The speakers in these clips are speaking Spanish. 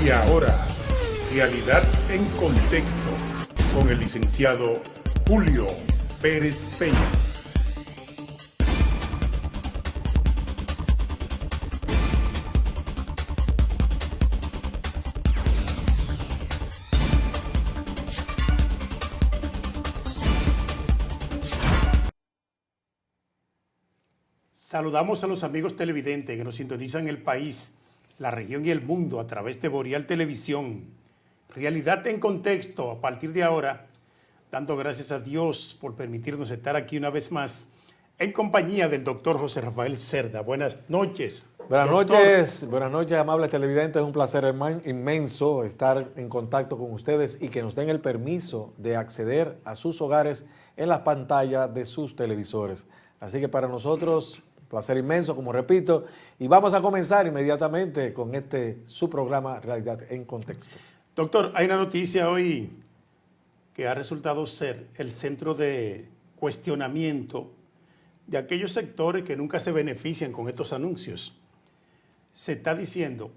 Y ahora, Realidad en Contexto, con el licenciado Julio Pérez Peña. Saludamos a los amigos televidentes que nos sintonizan en el país, la región y el mundo a través de Boreal Televisión. Realidad en Contexto, a partir de ahora, dando gracias a Dios por permitirnos estar aquí una vez más en compañía del doctor José Rafael Cerda. Buenas noches. Buenas noches, amables televidentes. Es un placer inmenso estar en contacto con ustedes y que nos den el permiso de acceder a sus hogares en las pantallas de sus televisores. Así que para nosotros, placer inmenso, como repito, y vamos a comenzar inmediatamente con su programa Realidad en Contexto. Doctor, hay una noticia hoy que ha resultado ser el centro de cuestionamiento de aquellos sectores que nunca se benefician con estos anuncios. Se está diciendo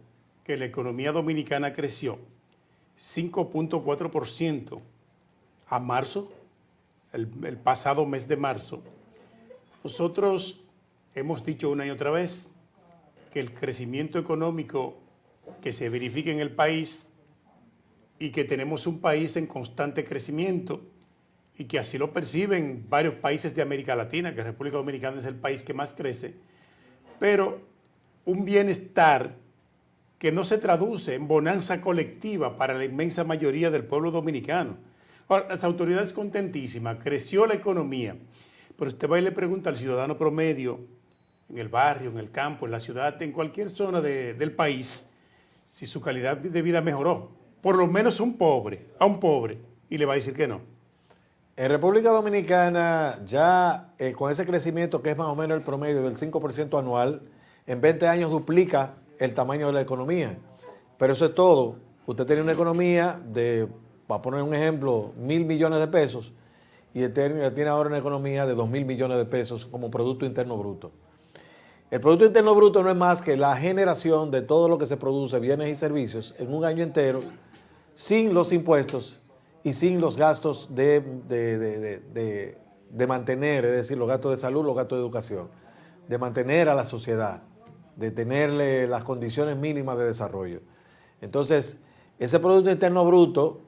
que la economía dominicana creció 5.4% a marzo, el pasado mes de marzo. Nosotros hemos dicho una y otra vez que el crecimiento económico que se verifica en el país y que tenemos un país en constante crecimiento y que así lo perciben varios países de América Latina, que República Dominicana es el país que más crece, pero un bienestar que no se traduce en bonanza colectiva para la inmensa mayoría del pueblo dominicano. Ahora, las autoridades contentísimas, creció la economía, pero usted va y le pregunta al ciudadano promedio, en el barrio, en el campo, en la ciudad, en cualquier zona del país, si su calidad de vida mejoró. Por lo menos a un pobre, y le va a decir que no. En República Dominicana, ya con ese crecimiento que es más o menos el promedio del 5% anual, en 20 años duplica el tamaño de la economía. Pero eso es todo. Usted tiene una economía de, para poner un ejemplo, 1.000 millones de pesos, y tiene ahora una economía de 2.000 millones de pesos como Producto Interno Bruto. El Producto Interno Bruto no es más que la generación de todo lo que se produce, bienes y servicios, en un año entero, sin los impuestos y sin los gastos de mantener, es decir, los gastos de salud, los gastos de educación, de mantener a la sociedad, de tenerle las condiciones mínimas de desarrollo. Entonces, ese Producto Interno Bruto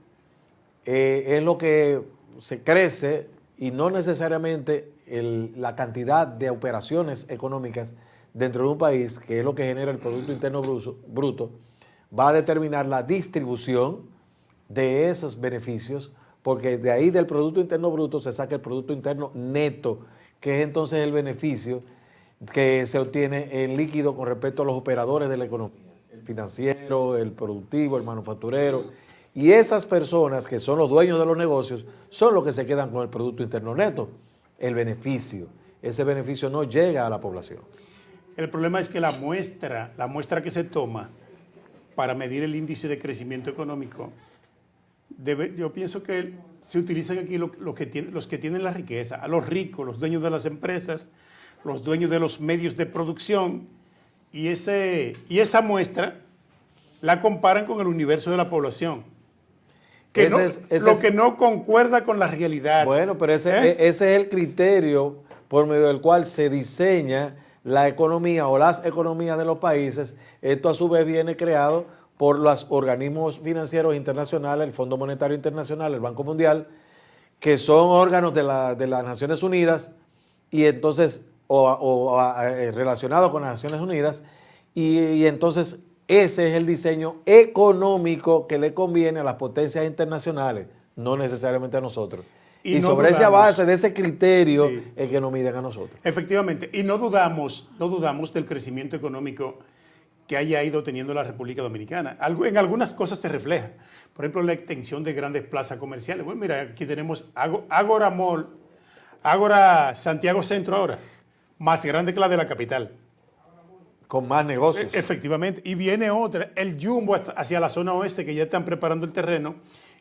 es lo que se crece y no necesariamente la cantidad de operaciones económicas dentro de un país, que es lo que genera el Producto Interno Bruto, va a determinar la distribución de esos beneficios, porque de ahí del Producto Interno Bruto se saca el Producto Interno Neto, que es entonces el beneficio que se obtiene en líquido con respecto a los operadores de la economía, el financiero, el productivo, el manufacturero. Y esas personas que son los dueños de los negocios son los que se quedan con el Producto Interno Neto, el beneficio. Ese beneficio no llega a la población. El problema es que la muestra que se toma para medir el índice de crecimiento económico, yo pienso que se utilizan aquí los que tienen la riqueza, a los ricos, los dueños de las empresas, los dueños de los medios de producción, y esa muestra la comparan con el universo de la población. Lo que no concuerda con la realidad. Bueno, pero ese es el criterio por medio del cual se diseña la economía o las economías de los países. Esto a su vez viene creado por los organismos financieros internacionales, el Fondo Monetario Internacional, el Banco Mundial, que son órganos de las Naciones Unidas y entonces relacionados con las Naciones Unidas, y entonces ese es el diseño económico que le conviene a las potencias internacionales, no necesariamente a nosotros. Y no sobre esa base de ese criterio es que nos miden a nosotros. Efectivamente, y no dudamos del crecimiento económico que haya ido teniendo la República Dominicana. En algunas cosas se refleja. Por ejemplo, la extensión de grandes plazas comerciales. Bueno, mira, aquí tenemos Ágora Mall, Ágora Santiago Centro ahora, más grande que la de la capital. Con más negocios. Efectivamente. Y viene otra, el Jumbo hacia la zona oeste, que ya están preparando el terreno,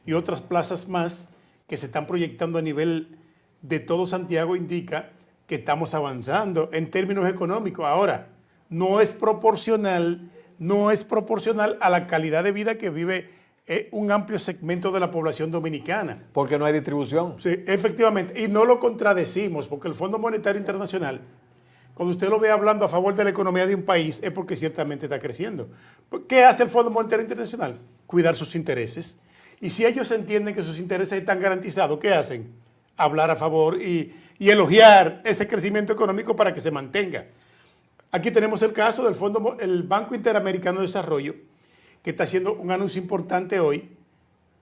y otras plazas más que se están proyectando a nivel de todo Santiago, indica que estamos avanzando en términos económicos. Ahora, no es proporcional no es proporcional a la calidad de vida que vive un amplio segmento de la población dominicana. Porque no hay distribución. Sí, efectivamente, y no lo contradecimos, porque el Fondo Monetario Internacional, cuando usted lo ve hablando a favor de la economía de un país, es porque ciertamente está creciendo. ¿Qué hace el Fondo Monetario Internacional? Cuidar sus intereses. Y si ellos entienden que sus intereses están garantizados, ¿qué hacen? Hablar a favor y elogiar ese crecimiento económico para que se mantenga. Aquí tenemos el caso del Banco Interamericano de Desarrollo, que está haciendo un anuncio importante hoy,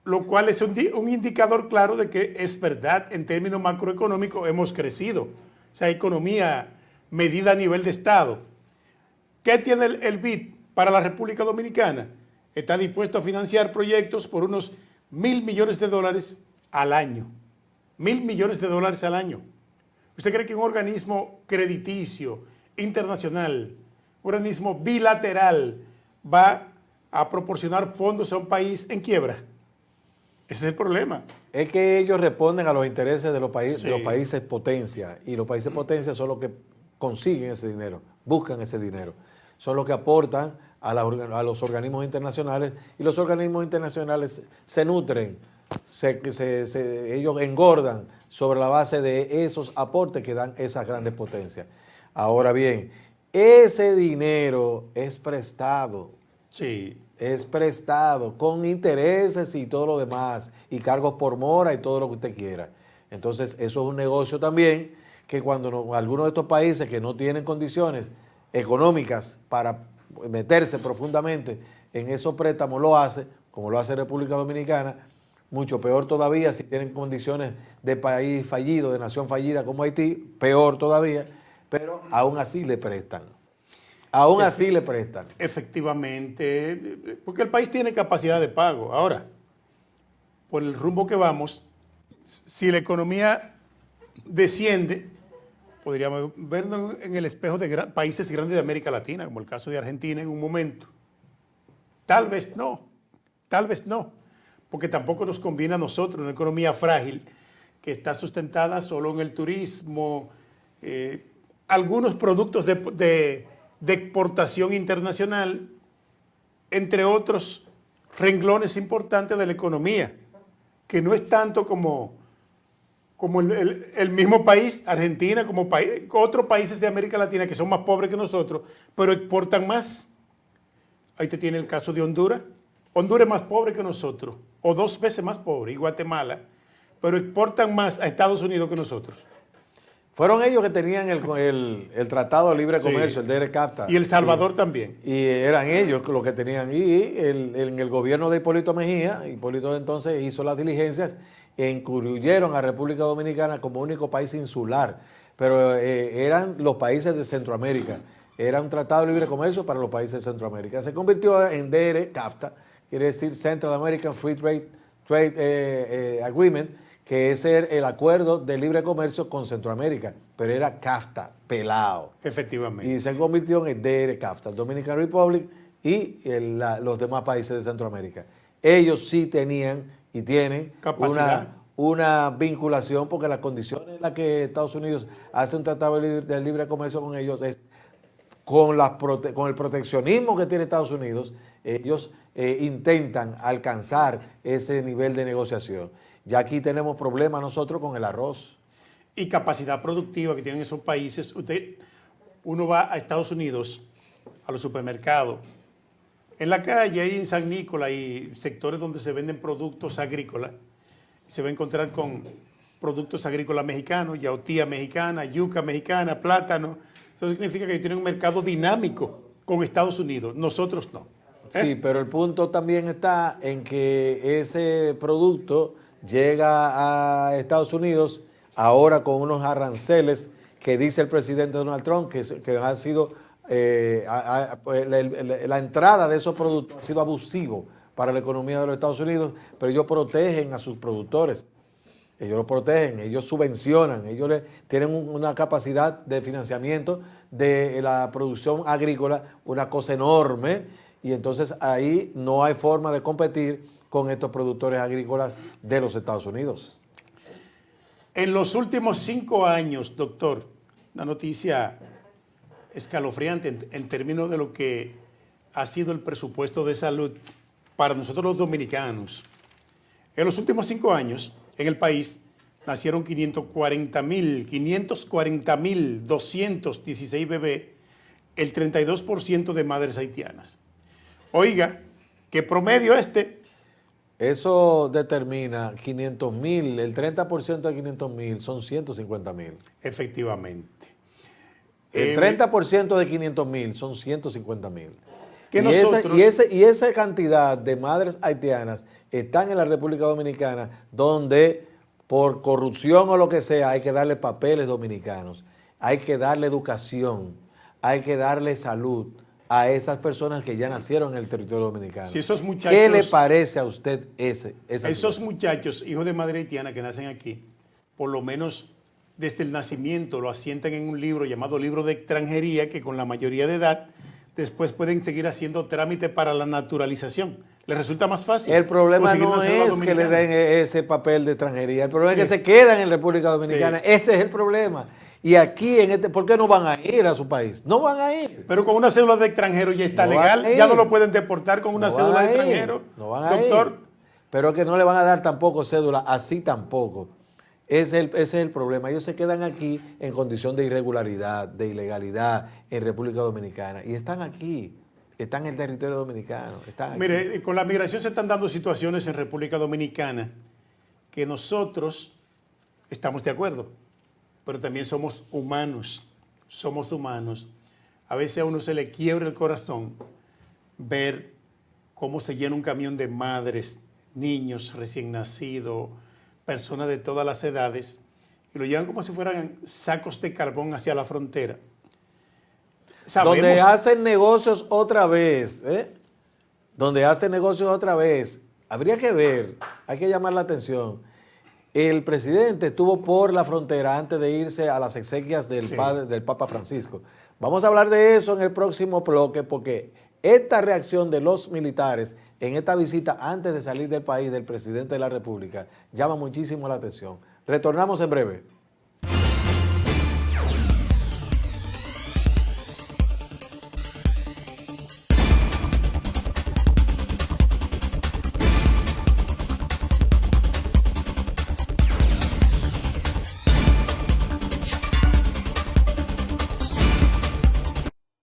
lo cual es un indicador claro de que es verdad, en términos macroeconómicos hemos crecido. O sea, economía medida a nivel de Estado. ¿Qué tiene el BID para la República Dominicana? Está dispuesto a financiar proyectos por unos $1.000 millones al año. $1.000 millones al año. ¿Usted cree que un organismo crediticio, internacional, un organismo bilateral, va a proporcionar fondos a un país en quiebra? Ese es el problema. Es que ellos responden a los intereses de los Sí. países potencia, y los países potencia son los que consiguen ese dinero, buscan ese dinero. Son los que aportan a los organismos internacionales, y los organismos internacionales se nutren, ellos engordan sobre la base de esos aportes que dan esas grandes potencias. Ahora bien, ese dinero es prestado. Sí. Es prestado con intereses y todo lo demás, y cargos por mora y todo lo que usted quiera. Entonces, eso es un negocio también que cuando algunos de estos países que no tienen condiciones económicas para meterse profundamente en esos préstamos lo hace, como lo hace República Dominicana, mucho peor todavía si tienen condiciones de país fallido, de nación fallida como Haití, peor todavía, pero aún así le prestan. Aún así le prestan. Efectivamente, porque el país tiene capacidad de pago. Ahora, por el rumbo que vamos, si la economía desciende, podríamos vernos en el espejo de países grandes de América Latina, como el caso de Argentina en un momento. Tal vez no, porque tampoco nos conviene a nosotros una economía frágil que está sustentada solo en el turismo, algunos productos de exportación internacional, entre otros renglones importantes de la economía, que no es tanto como el mismo país, Argentina, como otros países de América Latina que son más pobres que nosotros, pero exportan más. Ahí te tiene el caso de Honduras. Honduras es más pobre que nosotros, o 2 veces más pobre, y Guatemala, pero exportan más a Estados Unidos que nosotros. Fueron ellos que tenían el Tratado de Libre Comercio, Sí. el DERE-CAFTA. Y El Salvador también. Y eran ellos los que tenían. Y en el gobierno de Hipólito Mejía, Hipólito entonces hizo las diligencias e incluyeron a República Dominicana como único país insular. Pero eran los países de Centroamérica. Era un Tratado de Libre Comercio para los países de Centroamérica. Se convirtió en DERE-CAFTA, quiere decir Central American Free Trade Agreement, que es el acuerdo de libre comercio con Centroamérica, pero era CAFTA, pelado. Efectivamente. Y se convirtió en el DERE-CAFTA, Dominican Republic y los demás países de Centroamérica. Ellos sí tenían y tienen capacidad, una vinculación, porque las condiciones en las que Estados Unidos hace un tratado de libre comercio con ellos es con el proteccionismo que tiene Estados Unidos, ellos intentan alcanzar ese nivel de negociación. Ya aquí tenemos problemas nosotros con el arroz. Y capacidad productiva que tienen esos países. Uno va a Estados Unidos, a los supermercados. En la calle, ahí en San Nicolás, hay sectores donde se venden productos agrícolas. Se va a encontrar con productos agrícolas mexicanos, yautía mexicana, yuca mexicana, plátano. Eso significa que tienen un mercado dinámico con Estados Unidos. Nosotros no. Sí, pero el punto también está en que ese producto llega a Estados Unidos ahora con unos aranceles que dice el presidente Donald Trump que han sido, la entrada de esos productos ha sido abusivo para la economía de los Estados Unidos, pero ellos protegen a sus productores, ellos los protegen, ellos subvencionan, ellos tienen una capacidad de financiamiento de la producción agrícola, una cosa enorme, y entonces ahí no hay forma de competir con estos productores agrícolas de los Estados Unidos. En los últimos 5 años, doctor, una noticia escalofriante en términos de lo que ha sido el presupuesto de salud para nosotros los dominicanos. En los últimos 5 años, en el país, nacieron 540.216 bebés, el 32% de madres haitianas. Oiga, ¿qué promedio Eso determina 500,000, el 30% de 500,000 son 150,000. Efectivamente. El 30% de 500,000 son 150,000. Y esa cantidad de madres haitianas están en la República Dominicana, donde por corrupción o lo que sea hay que darle papeles dominicanos, hay que darle educación, hay que darle salud a esas personas que ya nacieron en el territorio dominicano. Si esos muchachos, ¿qué le parece a usted esa esos situación? muchachos, hijos de madre haitiana que nacen aquí, por lo menos desde el nacimiento lo asientan en un libro llamado libro de extranjería, que con la mayoría de edad después pueden seguir haciendo trámite para la naturalización. Les resulta más fácil. El problema conseguir no una cédula es que le dominicana. den ese papel de extranjería, el problema Sí. es que se quedan en República Dominicana. Sí. Ese es el problema. Y aquí, ¿por qué no van a ir a su país? No van a ir. Pero con una cédula de extranjero ya está No van legal, a ir. ya no lo pueden deportar con una No cédula van de a ir. extranjero. No van a Doctor, ir. Pero que no le van a dar tampoco cédula, así tampoco. Ese es el problema. Ellos se quedan aquí en condición de irregularidad, de ilegalidad en República Dominicana. Y están aquí, están en el territorio dominicano. Están aquí. mire, con la migración se están dando situaciones en República Dominicana que nosotros estamos de acuerdo, pero también somos humanos. A veces a uno se le quiebra el corazón ver cómo se llena un camión de madres, niños recién nacidos, personas de todas las edades, y lo llevan como si fueran sacos de carbón hacia la frontera. Donde hacen negocios otra vez, donde hacen negocios otra vez. Habría que ver, hay que llamar la atención. El presidente estuvo por la frontera antes de irse a las exequias del padre, del Papa Francisco. Vamos a hablar de eso en el próximo bloque, porque esta reacción de los militares en esta visita antes de salir del país del presidente de la República llama muchísimo la atención. Retornamos en breve.